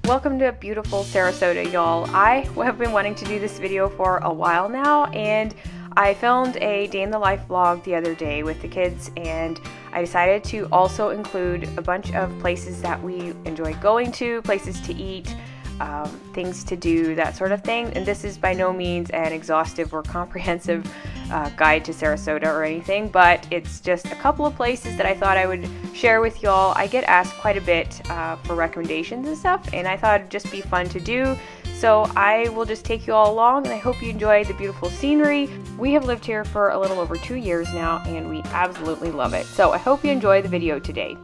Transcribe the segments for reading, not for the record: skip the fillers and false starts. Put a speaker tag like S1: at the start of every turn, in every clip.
S1: Welcome to beautiful Sarasota, y'all. I have been wanting to do this video for a while now, and I filmed a day in the life vlog the other day with the kids, and I decided to also include a bunch of places that we enjoy going to, places to eat, things to do, that sort of thing. And this is by no means an exhaustive or comprehensive guide to Sarasota or anything, but it's just a couple of places that I thought I would share with y'all. I get asked quite a bit for recommendations and stuff, and I thought it'd just be fun to do. So I will just take you all along, and I hope you enjoy the beautiful scenery. We have lived here for a little over 2 years now, and we absolutely love it. So I hope you enjoy the video today.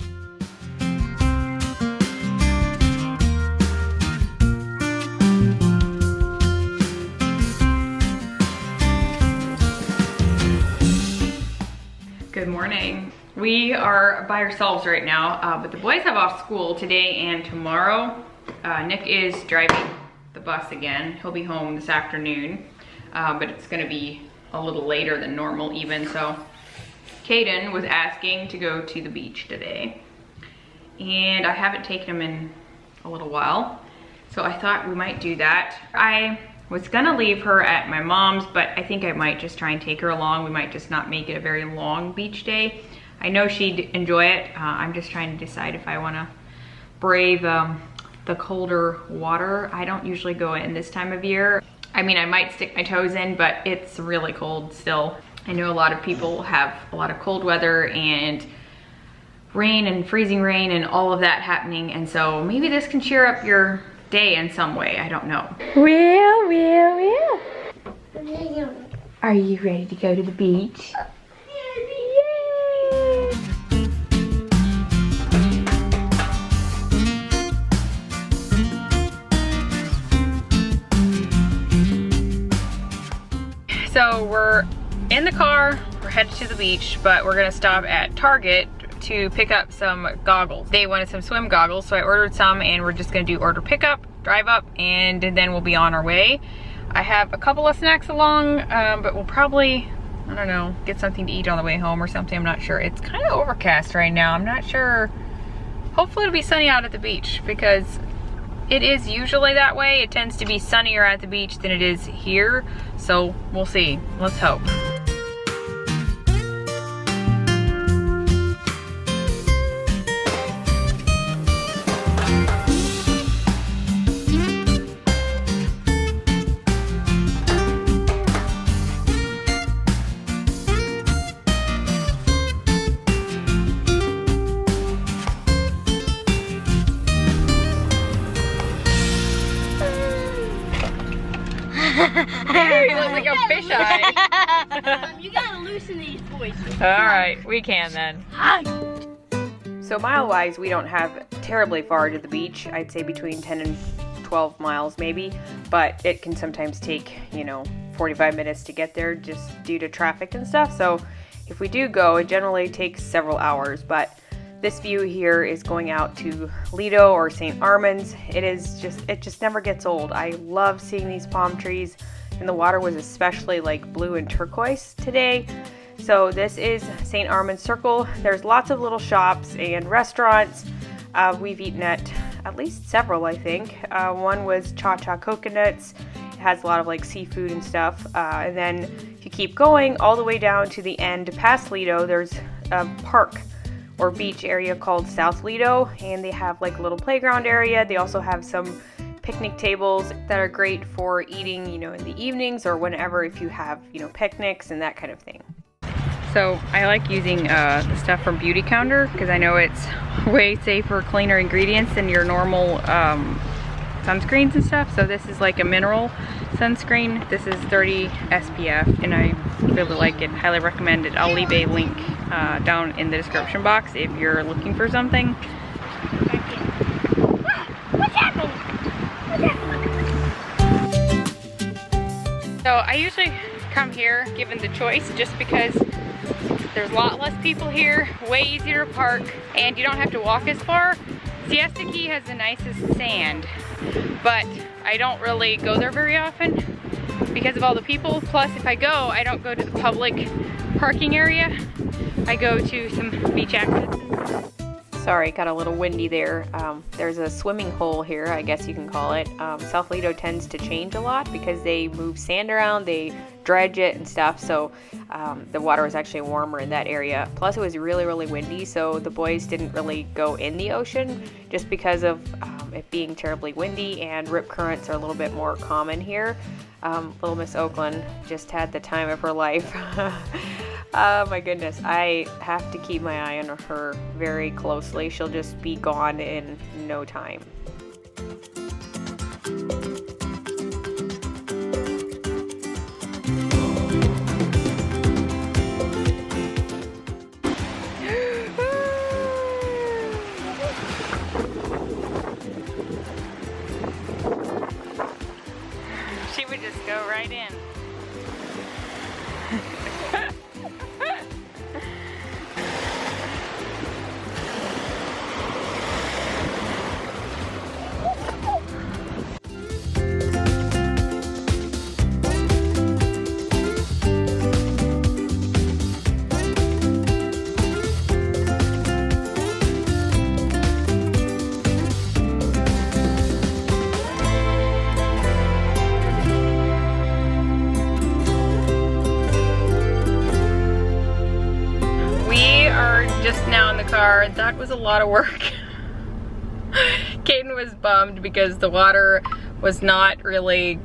S1: Good morning. We are by ourselves right now, but the boys have off school today and tomorrow. Nick is driving the bus again. He'll be home this afternoon, but it's gonna be a little later than normal even. So Caden was asking to go to the beach today, and I haven't taken him in a little while, so I thought we might do that. I was gonna leave her at my mom's, but I think I might just try and take her along. We might just not make it a very long beach day. I know she'd enjoy it. I'm just trying to decide if I wanna brave the colder water. I don't usually go in this time of year. I mean, I might stick my toes in, but it's really cold still. I know a lot of people have a lot of cold weather and rain and freezing rain and all of that happening, and so maybe this can cheer up your day in some way. I don't know. Will. Are you ready to go to the beach? Yay! So we're in the car, we're headed to the beach, but we're gonna stop at Target to pick up some goggles. They wanted some swim goggles, so I ordered some, and we're just gonna do order pickup, drive up, and then we'll be on our way. I have a couple of snacks along, but we'll probably, I don't know, get something to eat on the way home or something. I'm not sure. It's kind of overcast right now. I'm not sure. Hopefully it'll be sunny out at the beach, because it is usually that way. It tends to be sunnier at the beach than it is here, so we'll see. Let's hope. You look like a fisheye.
S2: You gotta loosen these boys.
S1: Alright, we can then. So mile-wise, we don't have terribly far to the beach. I'd say between 10 and 12 miles maybe, but it can sometimes take, 45 minutes to get there just due to traffic and stuff. So if we do go, it generally takes several hours, but this view here is going out to Lido or St. Armand's. It just never gets old. I love seeing these palm trees, and the water was especially like blue and turquoise today. So this is St. Armand's Circle. There's lots of little shops and restaurants. We've eaten at least several, I think. One was Cha Cha Coconuts. It has a lot of like seafood and stuff. And then if you keep going all the way down to the end past Lido, there's a park or beach area called South Lido, and they have like a little playground area. They also have some picnic tables that are great for eating, in the evenings or whenever, if you have, picnics and that kind of thing. So I like using the stuff from Beauty Counter, because I know it's way safer, cleaner ingredients than your normal sunscreens and stuff. So this is like a mineral sunscreen. This is 30 SPF, and I really like it. Highly recommend it. I'll leave a link down in the description box if you're looking for something.
S2: What's happening?
S1: So I usually come here given the choice, just because there's a lot less people here, way easier to park, and you don't have to walk as far. Siesta Key has the nicest sand, but I don't really go there very often because of all the people. Plus, if I go, I don't go to the public parking area. I go to some beach access. Sorry, got a little windy there. There's a swimming hole here, I guess you can call it. South Lido tends to change a lot because they move sand around, they dredge it and stuff, so the water was actually warmer in that area. Plus it was really, really windy, so the boys didn't really go in the ocean just because of it being terribly windy, and rip currents are a little bit more common here. Little Miss Oakland just had the time of her life. Oh my goodness, I have to keep my eye on her very closely. She'll just be gone in no time.
S3: She would just go right in. Just now in the car. That was a lot of work. Caden was bummed because the water was not really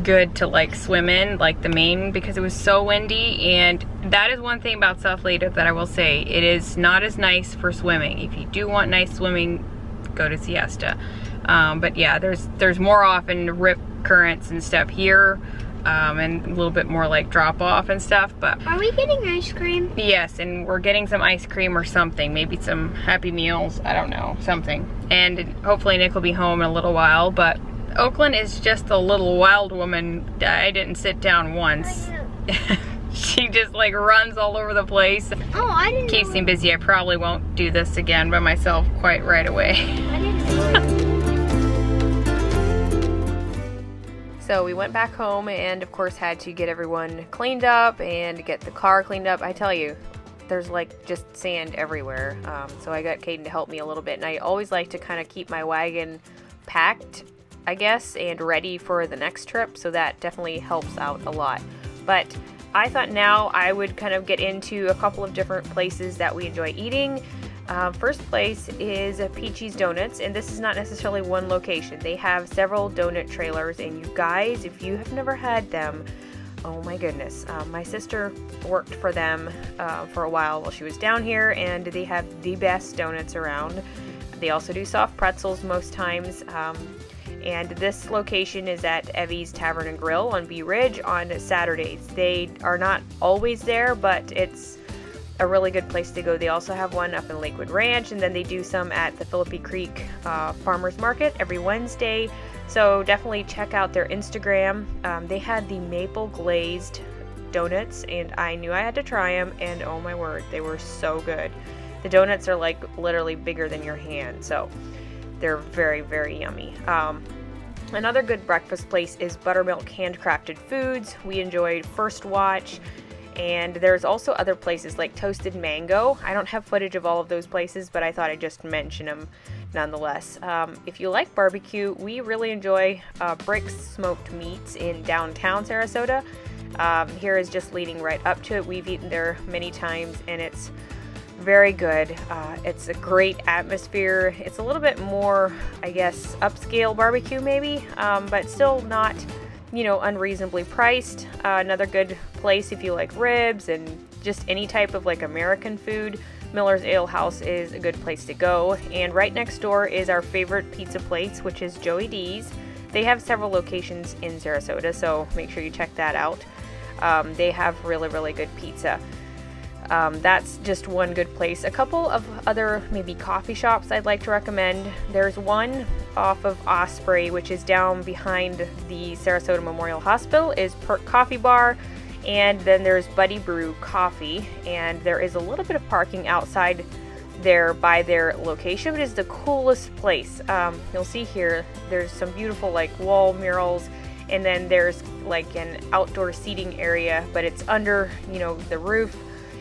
S3: good to like swim in, like the main, because it was so windy. And that is one thing about South Lido that I will say, it is not as nice for swimming. If you do want nice swimming, go to Siesta. But yeah, there's more often rip currents and stuff here. And a little bit more like drop off and stuff, but
S2: Are we getting ice cream?
S3: yes, and we're getting some ice cream or something, maybe some Happy Meals, I don't know, something. And hopefully Nick will be home in a little while, but Oakland is just a little wild woman. I didn't sit down once. She just like runs all over the place.
S2: Oh, I didn't
S3: Keeps
S2: know.
S3: me busy. I probably won't do this again by myself quite right away.
S2: I didn't know.
S1: So we went back home and of course had to get everyone cleaned up and get the car cleaned up. I tell you, there's like just sand everywhere. So I got Caden to help me a little bit, and I always like to kind of keep my wagon packed, I guess, and ready for the next trip. So that definitely helps out a lot. But I thought now I would kind of get into a couple of different places that we enjoy eating. First place is Peachy's Donuts, and this is not necessarily one location. They have several donut trailers, and you guys, if you have never had them, oh my goodness. My sister worked for them for a while she was down here, and they have the best donuts around. They also do soft pretzels most times. And this location is at Evie's Tavern and Grill on Bee Ridge on Saturdays. They are not always there, but it's a really good place to go. They also have one up in Lakewood Ranch, and then they do some at the Phillipi Creek Farmers Market every Wednesday. So definitely check out their Instagram. They had the maple glazed donuts, and I knew I had to try them, and oh my word, they were so good. The donuts are like literally bigger than your hand, so they're very, very yummy. Another good breakfast place is Buttermilk Handcrafted Foods. We enjoyed First Watch. And there's also other places like Toasted Mango. I don't have footage of all of those places, but I thought I'd just mention them nonetheless. If you like barbecue, we really enjoy Brick's Smoked Meats in downtown Sarasota. Here is just leading right up to it. We've eaten there many times, and it's very good. It's a great atmosphere. It's a little bit more, I guess, upscale barbecue maybe, but still not, you know, unreasonably priced. Another good place if you like ribs and just any type of like American food. Miller's Ale House is a good place to go. And right next door is our favorite pizza place, which is Joey D's. They have several locations in Sarasota, so make sure you check that out. They have really, really good pizza. That's just one good place. A couple of other maybe coffee shops I'd like to recommend. There's one off of Osprey, which is down behind the Sarasota Memorial Hospital, is Perq Coffee Bar, and then there's Brew Coffee, and there is a little bit of parking outside there by their location, but it's the coolest place. You'll see here, there's some beautiful like wall murals, and then there's like an outdoor seating area, but it's under, you know, the roof.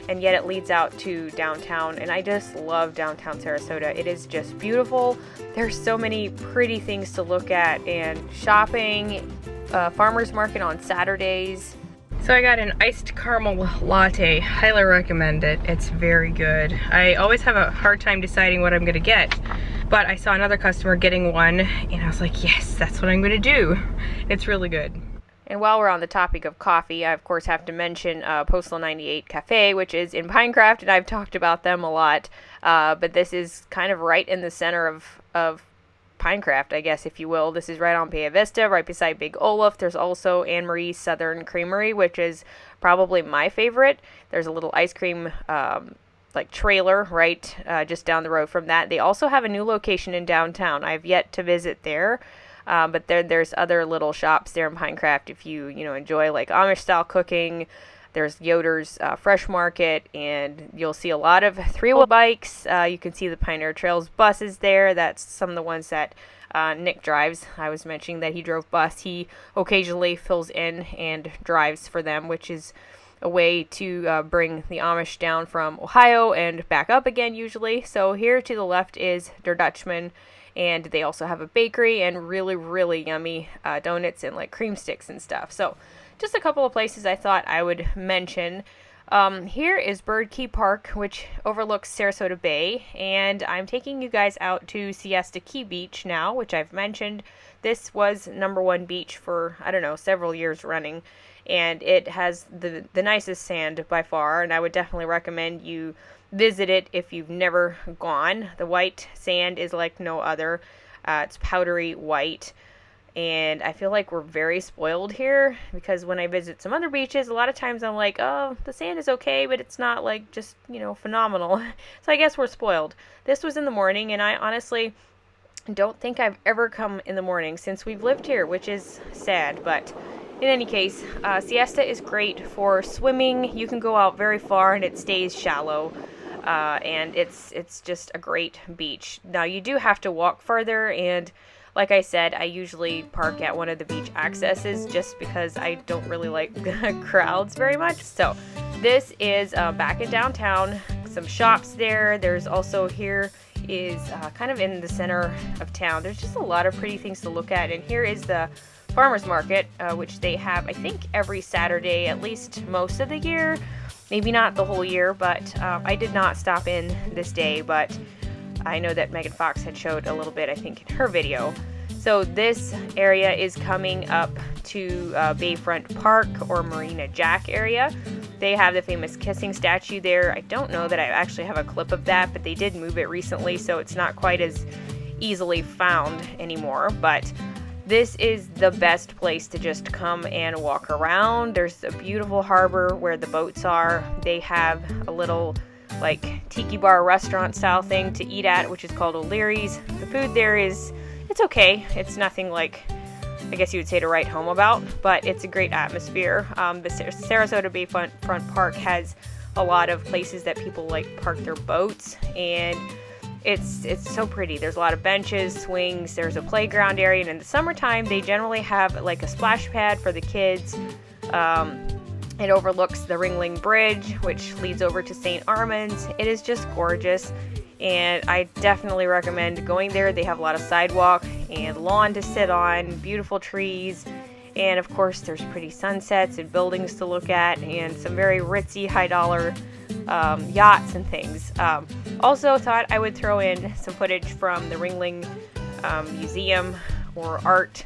S1: and yet it leads out to downtown, and I just love downtown Sarasota. It is just beautiful. There's so many pretty things to look at, and shopping, farmers market on Saturdays.
S3: So I got an iced caramel latte. Highly recommend it. It's very good. I always have a hard time deciding what I'm gonna get, but I saw another customer getting one, and I was like, yes, that's what I'm gonna do. It's really good.
S1: And while we're on the topic of coffee, I of course have to mention Postal 98 Cafe, which is in Pinecraft, and I've talked about them a lot. But this is kind of right in the center of Pinecraft, I guess, if you will. This is right on Bay Vista, right beside Big Olaf. There's also Anne Marie's Southern Creamery, which is probably my favorite. There's a little ice cream like trailer right just down the road from that. They also have a new location in downtown. I've yet to visit there. But there's other little shops there in Pinecraft if you enjoy like Amish style cooking. There's Yoder's Fresh Market, and you'll see a lot of three-wheel bikes. You can see the Pioneer Trails buses there. That's some of the ones that Nick drives. I was mentioning that he drove bus. He occasionally fills in and drives for them, which is a way to bring the Amish down from Ohio and back up again usually. So here to the left is Der Dutchman. And they also have a bakery and really, really yummy donuts and like cream sticks and stuff. So just a couple of places I thought I would mention. Here is Bird Key Park, which overlooks Sarasota Bay. And I'm taking you guys out to Siesta Key Beach now, which I've mentioned. This was #1 beach for, I don't know, several years running. And it has the nicest sand by far. And I would definitely recommend you visit it if you've never gone. The white sand is like no other. It's powdery white, and I feel like we're very spoiled here, because when I visit some other beaches, a lot of times I'm like, oh, the sand is okay, but it's not like just phenomenal. So I guess we're spoiled. This was in the morning, and I honestly don't think I've ever come in the morning since we've lived here, which is sad. But in any case, Siesta is great for swimming. You can go out very far and it stays shallow. And it's just a great beach. Now you do have to walk further, and like I said, I usually park at one of the beach accesses just because I don't really like crowds very much. So this is back in downtown, some shops there. There's also here is kind of in the center of town. There's just a lot of pretty things to look at, and here is the farmers market, which they have, I think, every Saturday, at least most of the year. Maybe not the whole year, but I did not stop in this day, but I know that Megan Fox had showed a little bit, I think, in her video. So this area is coming up to Bayfront Park or Marina Jack area. They have the famous kissing statue there. I don't know that I actually have a clip of that, but they did move it recently, so it's not quite as easily found anymore. But this is the best place to just come and walk around. There's a beautiful harbor where the boats are. They have a little like tiki bar restaurant style thing to eat at, which is called O'Leary's. The food there it's okay. It's nothing like, I guess you would say, to write home about, but it's a great atmosphere. The Sarasota Bayfront Park has a lot of places that people like park their boats, and it's so pretty. There's a lot of benches, swings, there's a playground area, and in the summertime they generally have like a splash pad for the kids. It overlooks the Ringling Bridge, which leads over to St. Armand's. It is just gorgeous, and I definitely recommend going there. They have a lot of sidewalk and lawn to sit on, beautiful trees, and of course there's pretty sunsets and buildings to look at, and some very ritzy, high dollar yachts and things. Also thought I would throw in some footage from the Ringling Museum or art.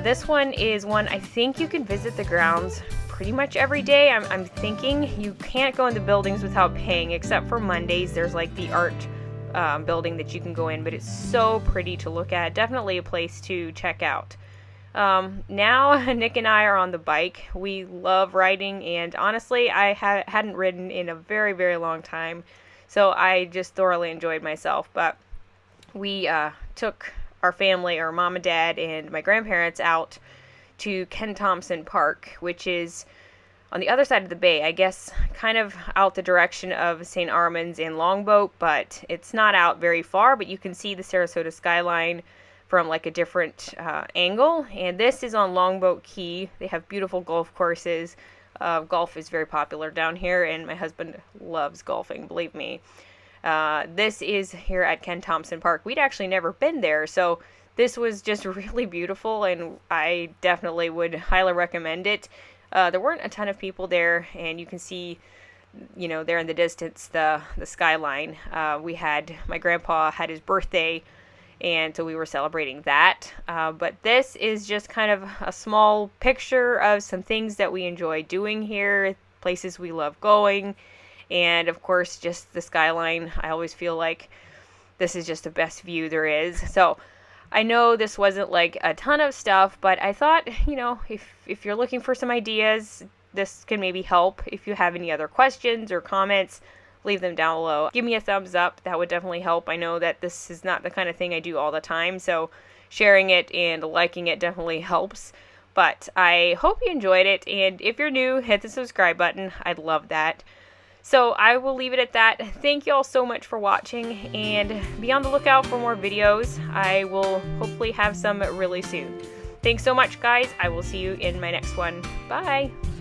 S1: This one is one I think you can visit the grounds pretty much every day. I'm thinking you can't go in the buildings without paying, except for Mondays. There's like the art building that you can go in, but it's so pretty to look at. Definitely a place to check out. Now Nick and I are on the bike. We love riding, and honestly I hadn't ridden in a very, very long time, so I just thoroughly enjoyed myself. But we took our family, our mom and dad and my grandparents, out to Ken Thompson Park, which is on the other side of the bay, I guess kind of out the direction of St. Armand's and Longboat, but it's not out very far, but you can see the Sarasota skyline from like a different angle. And this is on Longboat Key. They have beautiful golf courses, Golf is very popular down here, and my husband loves golfing, believe me. This is here at Ken Thompson Park. We'd actually never been there, so this was just really beautiful, and I definitely would highly recommend it. There weren't a ton of people there, and you can see, you know, there in the distance, the skyline. My grandpa had his birthday, and so we were celebrating that. But this is just kind of a small picture of some things that we enjoy doing here, places we love going, and of course just the skyline. I always feel like this is just the best view there is. So I know this wasn't like a ton of stuff, but I thought, you know, if you're looking for some ideas, this can maybe help. If you have any other questions or comments, leave them down below. Give me a thumbs up. That would definitely help. I know that this is not the kind of thing I do all the time, so sharing it and liking it definitely helps. But I hope you enjoyed it, and if you're new, hit the subscribe button. I'd love that. So I will leave it at that. Thank you all so much for watching, and be on the lookout for more videos. I will hopefully have some really soon. Thanks so much, guys. I will see you in my next one. Bye!